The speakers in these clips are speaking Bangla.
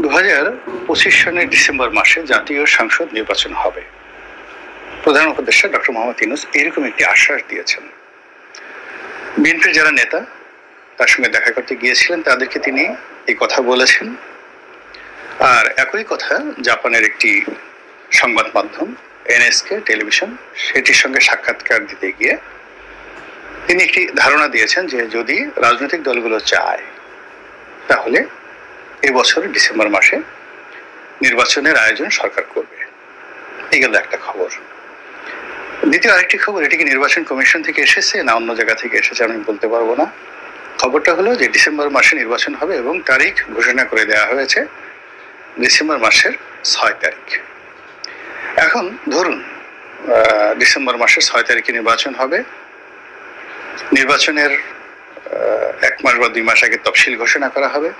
2025 সনের ডিসেম্বর মাসে জাতীয় সংসদ নির্বাচন হবে। প্রধান উপদেষ্টা ডক্টর মোহাম্মদ ইউনূস এরকম একটি আশ্বাস দিয়েছেন। বিএনপির যারা নেতা তার সঙ্গে দেখা করতে গিয়েছিলেন তাদেরকে তিনি এই কথা বলেছেন। আর একই কথা জাপানের একটি সংবাদ মাধ্যম এনএসকে টেলিভিশন সেটির সঙ্গে সাক্ষাৎকার দিতে গিয়ে তিনি একটি ধারণা দিয়েছেন যে যদি রাজনৈতিক দলগুলো চায় তাহলে এই বছর ডিসেম্বর মাসে নির্বাচনের আয়োজন সরকার করবে। এই গেল একটা খবর। দ্বিতীয় আরেকটি খবর, এটি কি নির্বাচন কমিশন থেকে এসেছে না অন্য জায়গা থেকে এসেছে আমি বলতে পারবো না। খবরটা হলো যে ডিসেম্বর মাসে নির্বাচন হবে এবং তারিখ ঘোষণা করে দেওয়া হয়েছে ডিসেম্বর মাসের 6 তারিখ। এখন ধরুন ডিসেম্বর মাসের 6 তারিখে নির্বাচন হবে। নির্বাচনের 1 মাস বা 2 মাস আগে তফসিল ঘোষণা করা হবে।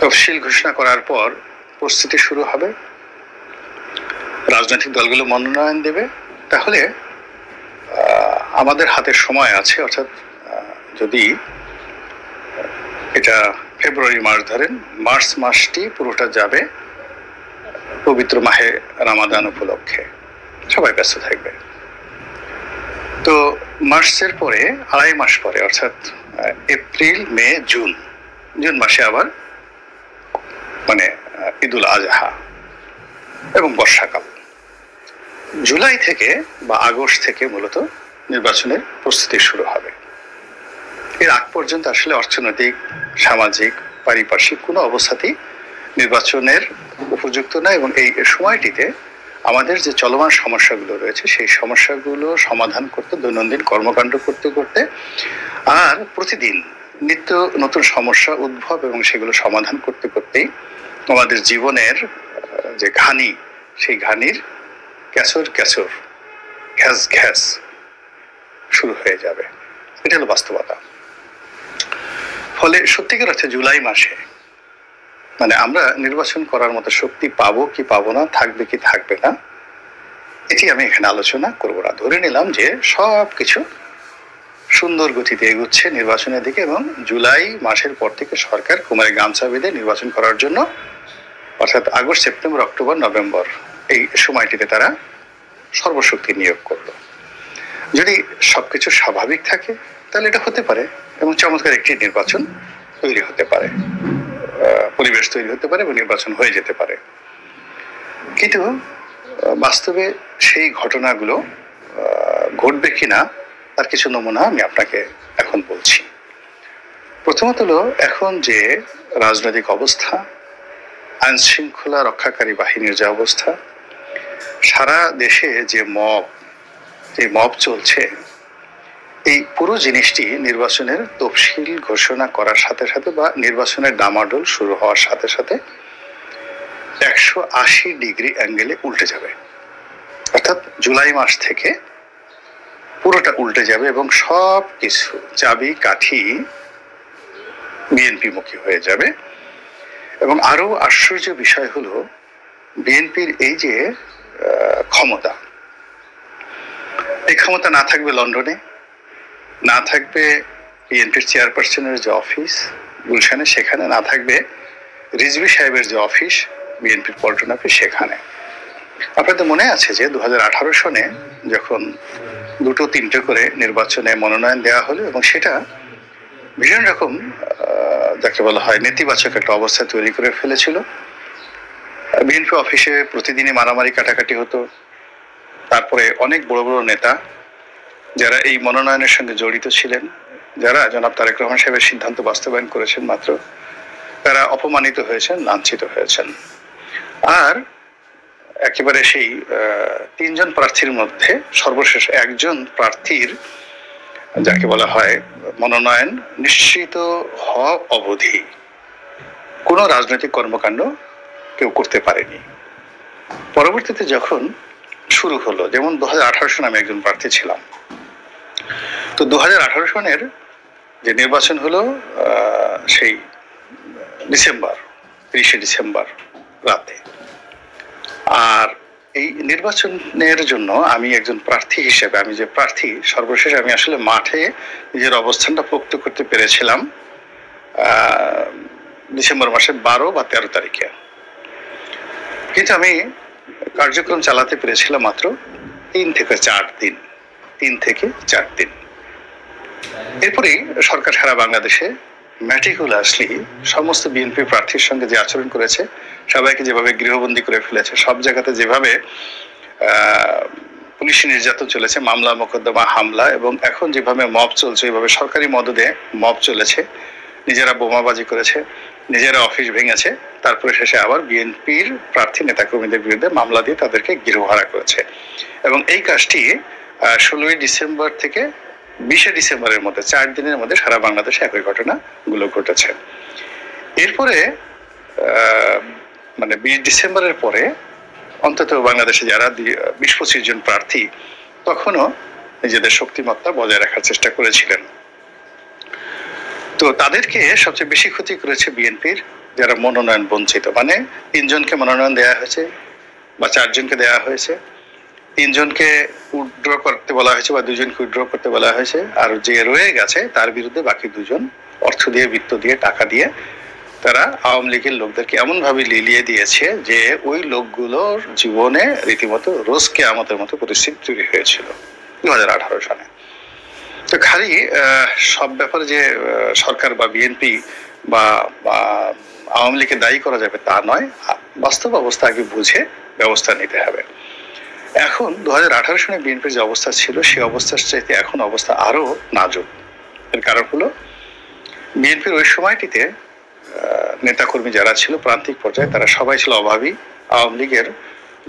তফসিল ঘোষণা করার পর প্রস্তুতি শুরু হবে, রাজনৈতিক দলগুলো মনোনয়ন দেবে। তাহলে আমাদের হাতে সময় আছে, অর্থাৎ যদি এটা ফেব্রুয়ারি মাস ধরেন, মার্চ মাসটি পুরোটা যাবে পবিত্র মাহে রামাদান উপলক্ষে, সবাই ব্যস্ত থাকবে। তো মার্চের পরে 2.5 মাস পরে, অর্থাৎ এপ্রিল মে জুন মাসে আবার মানে ঈদুল আজহা এবং বর্ষাকাল। জুলাই থেকে বা আগস্ট থেকে মূলত নির্বাচনের প্রস্তুতি শুরু হবে। এর আগ পর্যন্ত আসলে অর্থনৈতিক, সামাজিক, পারিপার্শ্বিক কোনো অবস্থাতেই নির্বাচনের উপযুক্ত না। এবং এই সময়টিতে আমাদের যে চলমান সমস্যাগুলো রয়েছে সেই সমস্যাগুলো সমাধান করতে, দৈনন্দিন কর্মকাণ্ড করতে করতে আর প্রতিদিন নিত্য নতুন সমস্যা উদ্ভব এবং সেগুলো সমাধান করতে করতেই আমাদের জীবনের যে ঘানি, সেই ঘানির ক্যাচর ক্যাচর, ঘ্যাস ঘ্যাস শুরু হয়ে যাবে। এটা হলো বাস্তবতা। ফলে সত্যিকার অর্থে জুলাই মাসে মানে আমরা নির্বাচন করার মতো শক্তি পাবো কি পাবো না, থাকবে কি থাকবে না, এটি আমি এখানে আলোচনা করবো না। ধরে নিলাম যে সব কিছু সুন্দর গতিতে এগুচ্ছে নির্বাচনের দিকে এবং জুলাই মাসের পর থেকে সরকার কুমারী গামছা বেঁধে নির্বাচন করার জন্য, অর্থাৎ আগস্ট, সেপ্টেম্বর, অক্টোবর, নভেম্বর এই সময়টিতে তারা সর্বশক্তি নিয়োগ করলো। যদি সবকিছু স্বাভাবিক থাকে তাহলে এটা হতে পারে এবং চমৎকার একটি নির্বাচন তৈরি হতে পারে, পরিবেশ তৈরি হতে পারে এবং নির্বাচন হয়ে যেতে পারে। কিন্তু বাস্তবে সেই ঘটনাগুলো ঘটবে কিনা তার কিছু নমুনা আমি আপনাকে এখন বলছি। প্রথমত হলো এখন যে রাজনৈতিক অবস্থা, আইন শৃঙ্খলা রক্ষাকারী বাহিনীর যে অবস্থা, সারা দেশে যে মব চলছে, এই পুরো জিনিসটি নির্বাচনের তফসিল ঘোষণা করার সাথে সাথে বা নির্বাচনের ডামাডোল শুরু হওয়ার সাথে সাথে 180 ডিগ্রি অ্যাঙ্গেলে উল্টে যাবে। অর্থাৎ জুলাই মাস থেকে পুরোটা উল্টে যাবে এবং সব কিছু চাবি কাঠি বিএনপি মুখী হয়ে যাবে। এবং আরো আশ্চর্য বিষয় হলো বিএনপির এই যে ক্ষমতা, এই ক্ষমতা না থাকবে লন্ডনে, না থাকবে বিএনপির চেয়ারপারসনের যে অফিস গুলশানে, সেখানে না থাকবে রিজভী সাহেবের যে অফিস বিএনপির পল্টন অফিস সেখানে। আপনাদের মনে আছে যে 2018 সনে যখন 2-3টে করে নির্বাচনে মনোনয়ন দেওয়া হলো এবং সেটা ভীষণ রকম যাকে বলা হয় নেতিবাচক একটা অবস্থা তৈরি করে ফেলেছিল। বিএনপি অফিসে প্রতিদিনই মারামারি কাটাকাটি হতো। তারপরে অনেক বড় বড় নেতা যারা এই মনোনয়নের সঙ্গে জড়িত ছিলেন, যারা জনাব তারেক রহমান সাহেবের সিদ্ধান্ত বাস্তবায়ন করেছেন মাত্র, তারা অপমানিত হয়েছেন, লাঞ্ছিত হয়েছেন। আর একেবারে সেই 3 জন প্রার্থীর মধ্যে সর্বশেষ একজন প্রার্থীর যাকে বলা হয় মনোনয়ন নিশ্চিত হওয়া অবধি কোনো রাজনৈতিক কর্মকাণ্ড কেউ করতে পারেনি। পরবর্তীতে যখন শুরু হলো, যেমন 2018 সনে আমি একজন প্রার্থী ছিলাম, তো 2018 সনের যে নির্বাচন হলো সেই ডিসেম্বর, 30শে ডিসেম্বর রাতে। আর এই নির্বাচনের জন্য আমি একজন প্রার্থী হিসেবে, আমি যে প্রার্থী, সর্বশেষ আমি আসলে মাঠে নিজের অবস্থানটা পোক্ত করতে পেরেছিলাম ডিসেম্বর মাসের 12 বা 13 তারিখে। কিন্তু আমি কার্যক্রম চালাতে পেরেছিলাম মাত্র 3 থেকে 4 দিন। এরপরেই সরকার সারা বাংলাদেশে ম্যাটিকুলাসলি সমস্ত বিএনপি প্রার্থীর সঙ্গে যে আচরণ করেছে, সবাইকে যেভাবে গৃহবন্দী করে ফেলেছে, সব জায়গাতে যেভাবে পুলিশি নির্যাতন চলেছে, মামলা মোকদ্দমা হামলা, এবং এখন যেভাবে মব চলছে, এইভাবে সরকারি মদদে মব চলেছে, নিজেরা বোমাবাজি করেছে, নিজেরা অফিস ভেঙেছে, তারপরে শেষে আবার বিএনপির প্রার্থী নেতাকর্মীদের বিরুদ্ধে মামলা দিয়ে তাদেরকে গৃহহারা করেছে। এবং এই কাজটি 16 ডিসেম্বর থেকে 20 ডিসেম্বরের মধ্যে 4 দিনের মধ্যে সারা বাংলাদেশে একই ঘটনাগুলো ঘটেছে। এরপরে মানে 20 ডিসেম্বরের পরে অন্তত বাংলাদেশে যারা 20-25 জন প্রার্থী তখনও নিজেদের শক্তিমত্তা বজায় রাখার চেষ্টা করেছিলেন। তো তাদেরকে সবচেয়ে বেশি ক্ষতি করেছে বিএনপির যারা মনোনয়ন বঞ্চিত, মানে 3 জনকে মনোনয়ন দেওয়া হয়েছে বা 4 জনকে দেওয়া হয়েছে, 3 জনকে উইথড্র করতে বলা হয়েছে বা 2 জনকে উইথড্র করতে বলা হয়েছে, আর যে রয়ে গেছে তার বিরুদ্ধে বাকি 2 জন অর্থ দিয়ে, বৃত্ত দিয়ে, টাকা দিয়ে তারা আওয়ামী লীগের লোকদেরকে এমন ভাবে লিলিয়ে দিয়েছে যে ওই লোকগুলোর জীবনে রীতিমতো রোজ কিয়ামতের মতো পরিস্থিতি তৈরি হয়েছিল 2018 সালে। তো খালি সব ব্যাপারে যে সরকার বা বিএনপি বা আওয়ামী লীগকে দায়ী করা যাবে তা নয়, বাস্তব অবস্থা আগে বুঝে ব্যবস্থা নিতে হবে। এখন 2018 সালে বিএনপির যে অবস্থা ছিল সেই অবস্থার চাইতে এখন অবস্থা আরো নাজুক। এর কারণ হলো বিএনপির ওই সময়টিতে নেতাকর্মী যারা ছিল প্রান্তিক পর্যায়ে তারা সবাই ছিল অভাবী, আওয়ামী লীগের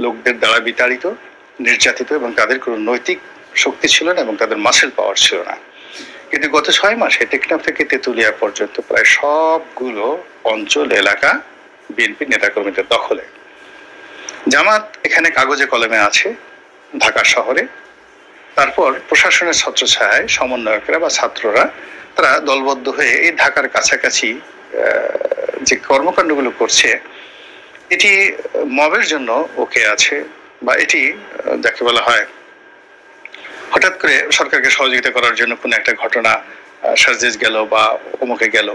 লোকদের দ্বারা বিতাড়িত, নির্যাতিত, এবং তাদের কোনো নৈতিক শক্তি ছিল না এবং তাদের মাসেল পাওয়ার ছিল না। কিন্তু গত 6 মাসে টেকনাফ থেকে তেঁতুলিয়া পর্যন্ত প্রায় সবগুলো অঞ্চল এলাকা বিএনপি নেতাকর্মীদের দখলে। জামাত এখানে কাগজে কলমে আছে ঢাকা শহরে, তারপর প্রশাসনের ছত্রছায়ায় সমন্বয়করা বা ছাত্ররা তারা দলবদ্ধ হয়ে এই ঢাকার কাছাকাছি যে কর্মকাণ্ডগুলো করছে এটি মবের জন্য ওকে আছে, বা এটি যাকে বলা হয় হঠাৎ করে সরকারকে সহযোগিতা করার জন্য কোনো একটা ঘটনা সার্জেস গেল বা অমুকে গেল,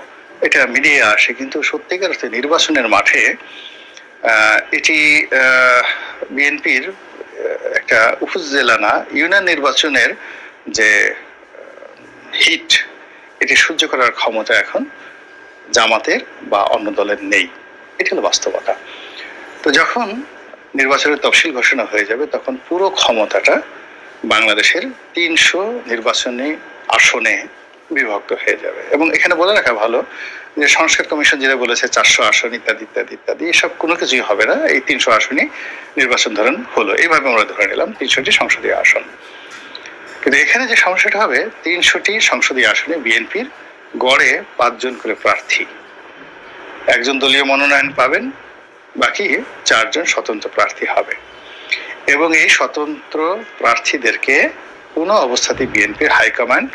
এটা মিডিয়ে আসে। কিন্তু সত্যিকার অর্থে নির্বাচনের মাঠে এটি বিএনপির একটা উপজেলা না, ইউনিয়ন নির্বাচনের যে হিট এটি সহ্য করার ক্ষমতা এখন জামাতের বা অন্য দলের নেই। এটি হলো বাস্তবতা। তো যখন নির্বাচনের তফসিল ঘোষণা হয়ে যাবে তখন পুরো ক্ষমতাটা বাংলাদেশের 300 নির্বাচনী আসনে বিভক্ত হয়ে যাবে। এবং এখানে বলে রাখা ভালো যে সংস্কার কমিশন যেটা বলেছে 400 আসন ইত্যাদি ইত্যাদি ইত্যাদি, এসব কোনো কিছুই হবে না। এই 300 আসনই নির্বাচন ধরেন হলো, এইভাবে আমরা ধরে নিলাম 300টি সংসদীয় আসন। কিন্তু এখানে যে সমস্যাটা হবে 300টি সংসদীয় আসনে বিএনপির গড়ে 5 জন করে প্রার্থী, একজন দলীয় মনোনয়ন পাবেন, বাকি 4 জন স্বতন্ত্র প্রার্থী হবে। এবং এই স্বতন্ত্র প্রার্থীদেরকে কোনো অবস্থাতেই বিএনপির হাইকমান্ড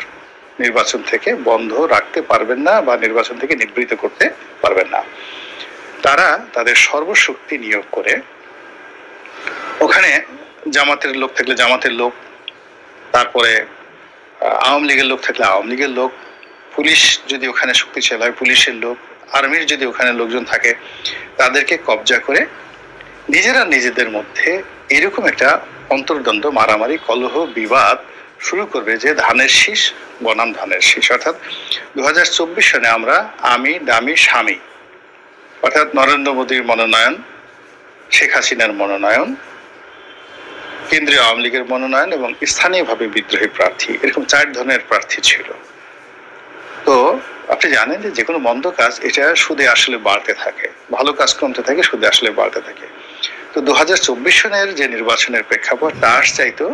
নির্বাচন থেকে বন্ধ রাখতে পারবেন না বা নির্বাচন থেকে নিবৃত্ত করতে পারবেন না। তারা তাদের সর্বশক্তি নিয়োগ করে ওখানে জামাতের লোক থাকলে জামাতের লোক, তারপরে আওয়ামী লীগের লোক থাকলে আওয়ামী লীগের লোক, পুলিশ যদি ওখানে শক্তিশালী হয় পুলিশের লোক, আর্মির যদি ওখানে লোকজন থাকে তাদেরকে কবজা করে নিজেরা নিজেদের মধ্যে এরকম একটা অন্তর্দ্বন্দ্ব, মারামারি, কলহ, বিবাদ শুরু করবে যে ধানের শীষ বনাম ধানের শীষ। অর্থাৎ 2024 সনে আমরা আমি দামি স্বামী, অর্থাৎ নরেন্দ্র মোদীর মনোনয়ন, শেখ হাসিনার মনোনয়ন, কেন্দ্রীয় আওয়ামী লীগের মনোনয়ন এবং স্থানীয়ভাবে বিদ্রোহী প্রার্থী, এরকম 4 ধরনের প্রার্থী ছিল। তো আপনি জানেন যে কোনো মন্দ কাজ এটা সুদে আসলে বাড়তে থাকে, ভালো কাজ কমতে থাকে, সুদে আসলে বাড়তে থাকে। তো 2024 সনের যে নির্বাচনের প্রেক্ষাপট তার চাইতো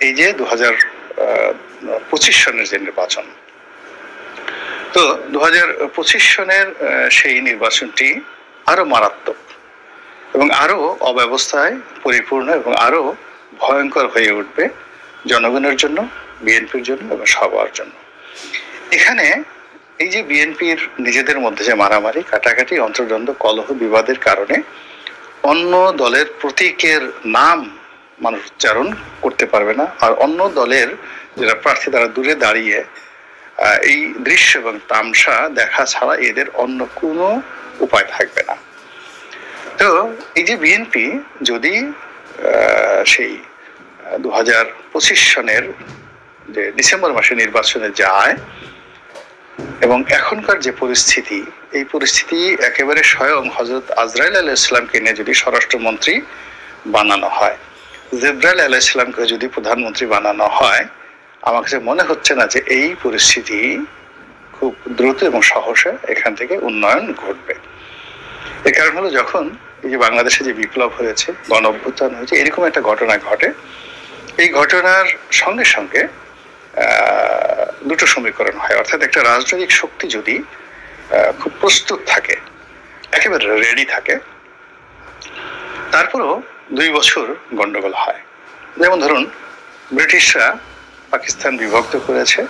এই যে 2025 সনের যে নির্বাচন, তো 2025 সনের সেই নির্বাচনটি আরো মারাত্মক এবং আরো অব্যবস্থায় পরিপূর্ণ এবং আরো ভয়ঙ্কর হয়ে উঠবে জনগণের জন্য, বিএনপির জন্য এবং সবার জন্য। এখানে এই যে বিএনপির নিজেদের মধ্যে যে মারামারি, কাটাকাটি, অন্তর্দ্বন্দ্ব, কলহ, বিবাদের কারণে অন্য দলের প্রতীকের নাম মানুষ উচ্চারণ করতে পারবে না, আর অন্য দলের যারা প্রার্থী তারা দূরে দাঁড়িয়ে এই দৃশ্য এবং তামসা দেখা ছাড়া এদের অন্য কোনো উপায় থাকবে না। তো এই যে বিএনপি যদি সেই 2025 সনের যে ডিসেম্বর মাসে নির্বাচনে যায় এবং এখনকার যে পরিস্থিতি, এই পরিস্থিতি একেবারে স্বয়ং হযরত আজরাইল আলাইহিস সালামকে নিয়ে যদি স্বরাষ্ট্রমন্ত্রী বানানো হয়, জিবরাইল আলাইহিস সালামকে যদি প্রধানমন্ত্রী বানানো হয়, আমার কাছে মনে হচ্ছে না যে এই পরিস্থিতি খুব দ্রুত এবং সহসা এখান থেকে উন্নয়ন ঘটবে। এর কারণ হলো যখন এই যে বাংলাদেশে যে বিপ্লব হয়েছে, গণ অভ্যুত্থান হয়েছে, এরকম একটা ঘটনা ঘটে, এই ঘটনার সঙ্গে সঙ্গে দুটো সমীকরণ হয়। অর্থাৎ একটা রাজনৈতিক শক্তি যদি খুব প্রস্তুত থাকে, একেবারে রেডি থাকে, তারপরও 2 বছর গন্ডগোল হয়। যেমন ধরুন, ব্রিটিশরা পাকিস্তান বিভক্ত করেছে,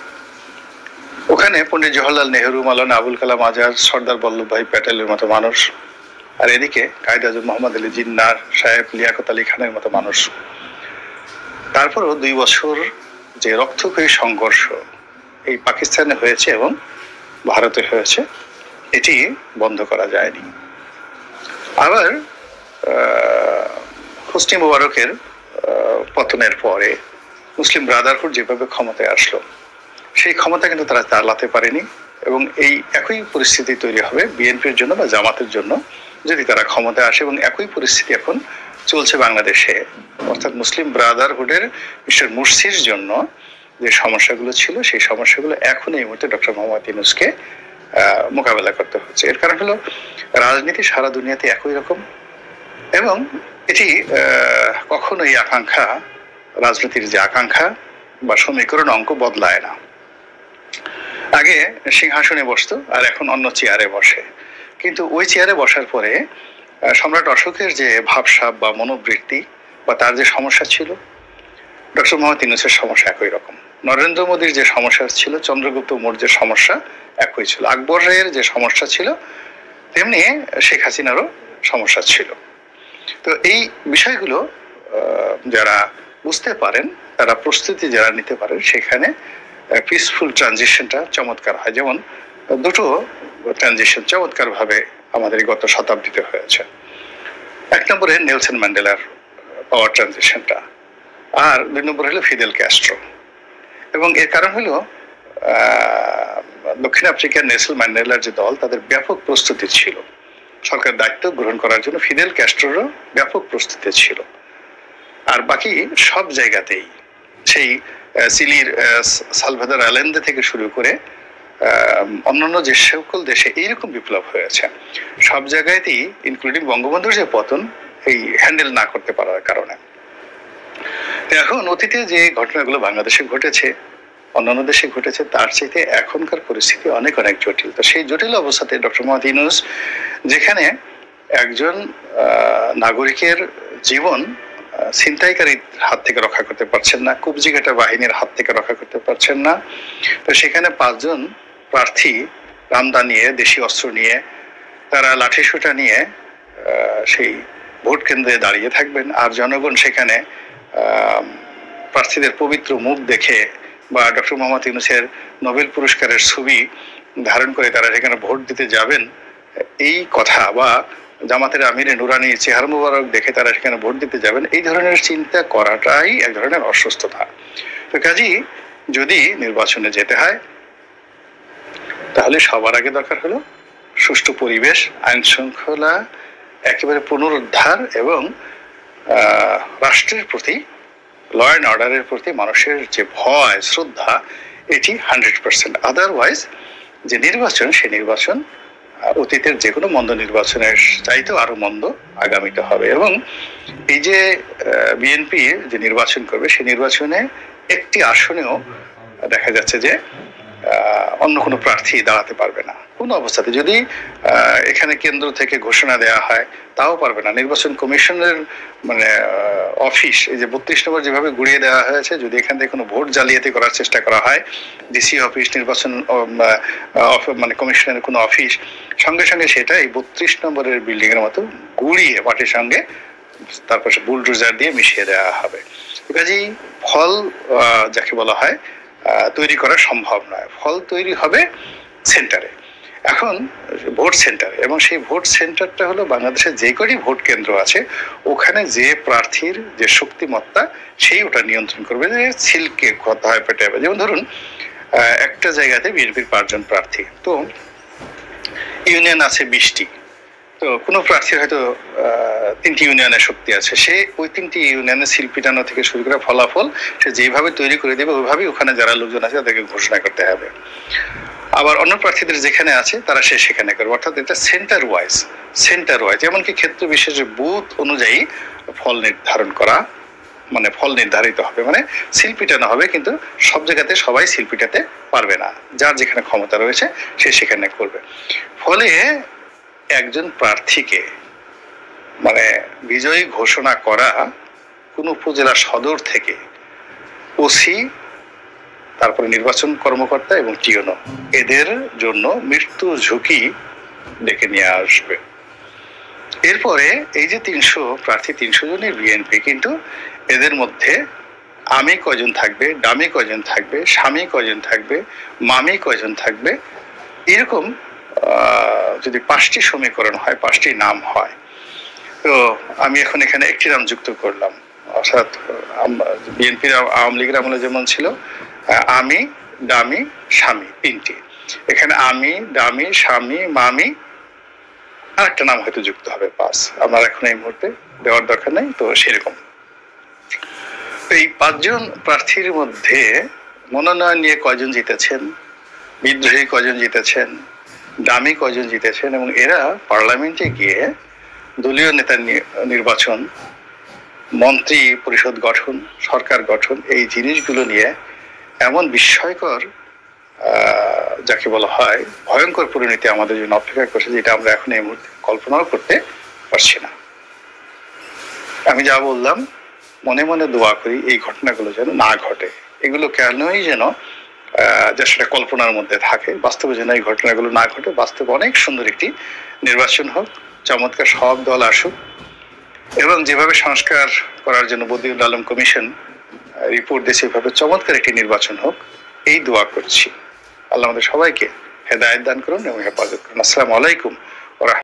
ওখানে পণ্ডিত জওহরলাল নেহরু, মাওলানা আবুল কালাম আজাদ, সর্দার বল্লভভাই প্যাটেলের মতো মানুষ, আর এদিকে কায়েদ আজম মোহাম্মদ আলী জিন্নাহ সাহেব, লিয়াকত আলী খানের মতো মানুষ। তারপরও 2 বছর যে রক্তক্ষয়ী সংঘর্ষ এই পাকিস্তানে হয়েছে এবং ভারতে হয়েছে, এটি বন্ধ করা যায়নি। আবার হোসনি মুবারকের পতনের পরে মুসলিম ব্রাদারহুড যেভাবে ক্ষমতায় আসলো, সেই ক্ষমতা কিন্তু তারা চালাতে পারেনি এবং এই একই পরিস্থিতি তৈরি হবে বিএনপির জন্য বা জামাতের জন্য যদি তারা ক্ষমতায় আসে। এবং একই পরিস্থিতি এখন চলছে বাংলাদেশে, অর্থাৎ মুসলিম ব্রাদারহুডের মিস্টার মুরসির জন্য যে সমস্যাগুলো ছিল, সেই সমস্যাগুলো এখন এই মুহূর্তে ডক্টর মোহাম্মদ ইউনূসকে মোকাবেলা করতে হচ্ছে। এর কারণ হলো রাজনীতি সারা দুনিয়াতে একই রকম এবং এটি কখনোই আকাঙ্ক্ষা, রাজনীতির যে আকাঙ্ক্ষা বা সমীকরণ অঙ্ক বদলায় না। আগে সিংহাসনে বসতো আর এখন অন্য চেয়ারে বসে, কিন্তু ওই চেয়ারে বসার পরে সম্রাট অশোকের যে ভাবসাব বা মনোবৃত্তি বা তার যে সমস্যা ছিল, ডক্টর মোহাম্মদ ইউনূসের সমস্যা একই রকম। নরেন্দ্র মোদীর যে সমস্যা ছিল, চন্দ্রগুপ্ত মৌর্যের সমস্যা একই ছিল। আকবরের যে সমস্যা ছিল, তেমনি শেখ হাসিনারও সমস্যা ছিল। তো এই বিষয়গুলো যারা বুঝতে পারেন, তারা প্রস্তুতি যারা নিতে পারেন, সেখানে পিসফুল ট্রানজিশনটা চমৎকার হয়। যেমন দুটো ট্রানজিশন চমৎকার ভাবে আমাদের গত শতাব্দীতে হয়েছে। 1 নম্বরে নেলসন ম্যান্ডেলার পাওয়ার ট্রানজিশনটা, আর 2 নম্বর হলো ফিদেল ক্যাস্ট্রো। এবং এর কারণ হলো দক্ষিণ আফ্রিকার নেলসন ম্যান্ডেলার যে দল, তাদের ব্যাপক প্রস্তুতি ছিল সরকার দায়িত্ব গ্রহণ করার জন্য, ফিদেল ক্যাস্ট্রোরও ব্যাপক প্রস্তুতি ছিল। আর বাকি সব জায়গাতেই, সেই চিলির সালভাদর আলেন্দে থেকে শুরু করে অন্যান্য যে সকল দেশে এইরকম বিপ্লব হয়েছে, সব জায়গাতেই ইনক্লুডিং বঙ্গবন্ধুর যে পতন, এই হ্যান্ডেল না করতে পারার কারণে। এখন অতীতে যে ঘটনাগুলো বাংলাদেশে ঘটেছে, অন্যান্য দেশে ঘটেছে, তার চাইতে এখনকার পরিস্থিতি অনেক অনেক জটিল। তো সেই জটিল অবস্থাতে ডক্টর মোহাম্মদ ইউনূস, যেখানে একজন নাগরিকের জীবন ছিনতাইকারীর হাত থেকে রক্ষা করতে পারছেন না, কুবজিঘাটা বাহিনীর হাত থেকে রক্ষা করতে পারছেন না, তো সেখানে 5 জন প্রার্থী রামদা নিয়ে, দেশি অস্ত্র নিয়ে, তারা লাঠিসোঁটা নিয়ে সেই ভোট কেন্দ্রে দাঁড়িয়ে থাকবেন। আর জনগণ সেখানে প্রার্থীদের পবিত্র মুখ দেখে বা ডক্টর মোহাম্মদ ইউনূসের নোবেল পুরস্কারের ছবি ধারণ করে তারা সেখানে ভোট দিতে যাবেন, এই কথা, বা জামাতের আমিরে নুরানি চেহারা মুবারক দেখে তারা সেখানে ভোট দিতে যাবেন, এই ধরনের চিন্তা করাটাই এক ধরনের অসুস্থতা। তো কাজেই যদি নির্বাচনে যেতে হয়, তাহলে সবার আগে দরকার হলো সুষ্ঠু পরিবেশ, আইন শৃঙ্খলা একেবারে পুনরুদ্ধার এবং রাষ্ট্রের প্রতি, ল অ্যান্ড অর্ডারের প্রতি মানুষের যে ভয়, শ্রদ্ধা, এটি 100%। আদারওয়াইজ যে নির্বাচন, সেই নির্বাচন অতীতের যে কোনো মন্দ নির্বাচনের চাইতেও আরো মন্দ আগামীতে হবে। এবং এই যে বিএনপি যে নির্বাচন করবে, সেই নির্বাচনে একটি আসনেও দেখা যাচ্ছে যে অন্য কোনো প্রার্থী দাঁড়াতে পারবে না কোনো অবস্থাতে। যদি এখানে কেন্দ্র থেকে ঘোষণা দেওয়া হয়, তাও পারবে না। নির্বাচন কমিশনের মানে অফিস, এই যে 32 নম্বর যেভাবে গুড়িয়ে দেওয়া হয়েছে, যদি এখান থেকে কোনো ভোট জালিয়াতি করার চেষ্টা করা হয়, ডিসি অফিস, নির্বাচন মানে কমিশনের কোনো অফিস, সঙ্গে সঙ্গে সেটা এই 32 নম্বরের বিল্ডিং এর মতো গুড়িয়ে মাটির সঙ্গে তারপর বুলডোজার দিয়ে মিশিয়ে দেওয়া হবে। কাজেই ফল যাকে বলা হয় তৈরি করা সম্ভব নয়, ফল তৈরি হবে সেন্টারে। এখন ভোট সেন্টার, এবং সেই ভোট সেন্টারটা হলো বাংলাদেশের যে কটি ভোট কেন্দ্র আছে ওখানে যে প্রার্থীর যে শক্তিমত্তা সেই ওটা নিয়ন্ত্রণ করবে, যে সিলকে কথা হয় পেটে। যেমন ধরুন একটা জায়গাতে বিএনপির 5 জন প্রার্থী, তো ইউনিয়ন আছে 20টি, তো কোনো প্রার্থীর হয়তো 3টি ইউনিয়নের শক্তি আছে, সে ওই 3টি ইউনিয়নের সিল পিটানো থেকে শুরু করে ফলাফল সে যেভাবে তৈরি করে দেবে ওইভাবেই ওখানে যারা লোকজন আছে তাদেরকে ঘোষণা করতে হবে। আবার অন্য প্রার্থীদের যেখানে আছে তারা সেখানে করবে, অর্থাৎ এটা সেন্টার ওয়াইজ, এমনকি ক্ষেত্র বিশেষে বুথ অনুযায়ী ফল নির্ধারণ করা, মানে ফল নির্ধারিত হবে, মানে সিল পিটানো হবে, কিন্তু সব জায়গাতে সবাই সিল পিটাতে পারবে না, যার যেখানে ক্ষমতা রয়েছে সে সেখানে করবে। ফলে একজন প্রার্থীকে মানে বিজয়ী ঘোষণা করা কোন উপজেলা সদর থেকে ওসি, তারপরে নির্বাচন কর্মকর্তা এবং টিওনো, এদের জন্য মৃত্যু ঝুঁকি ডেকে নিয়ে আসবে। এরপরে এই যে 300 প্রার্থী, 300 জনের বিএনপি, কিন্তু এদের মধ্যে আমি কয়জন থাকবে, ডামি কয়জন থাকবে, স্বামী কয়জন থাকবে, মামি কয়জন থাকবে, এরকম যদি 5টি সমীকরণ হয়, 5টি নাম হয়, তো আমি এখন এখানে একটি নাম যুক্ত করলাম, অর্থাৎ বিএনপির আওয়ামী লীগের আমলে যেমন ছিল আমি, ডামি, স্বামী, 3টি, এখানে আমি, ডামি, স্বামী, মামি, আর একটা নাম হয়তো যুক্ত হবে 5, আমার এখন এই মুহূর্তে দেওয়ার দরকার নেই। তো সেরকম এই 5 জন প্রার্থীর মধ্যে মনোনয়ন নিয়ে কয়জন জিতেছেন, বিদ্রোহী কয়জন জিতেছেন, দামি কয়জন জিতেছেন, এবং এরা পার্লামেন্টে গিয়ে দলীয় নেতা নির্বাচন, মন্ত্রী পরিষদ গঠন, সরকার গঠন, এই জিনিসগুলো নিয়ে এমন বিস্ময়কর যাকে বলা হয় ভয়ঙ্কর পরিণতি আমাদের জন্য অপেক্ষা করছে, যেটা আমরা এখন এই মুহূর্তে কল্পনাও করতে পারছি না। আমি যা বললাম, মনে মনে দোয়া করি এই ঘটনাগুলো যেন না ঘটে, এগুলো কেনই যেন যা সেটা কল্পনার মধ্যে থাকে, বাস্তবে যেন এই ঘটনাগুলো না ঘটে, বাস্তবে অনেক সুন্দর একটি নির্বাচন হোক, চমৎকার সব দল আসুক, এবং যেভাবে সংস্কার করার জন্য বদিউল আলম কমিশন রিপোর্ট দিয়েছে সেভাবে চমৎকার একটি নির্বাচন হোক, এই দোয়া করছি। আল্লাহ আমাদের সবাইকে হেদায়েত দান করুন এবং হেফাজত করুন। আসসালামু আলাইকুম।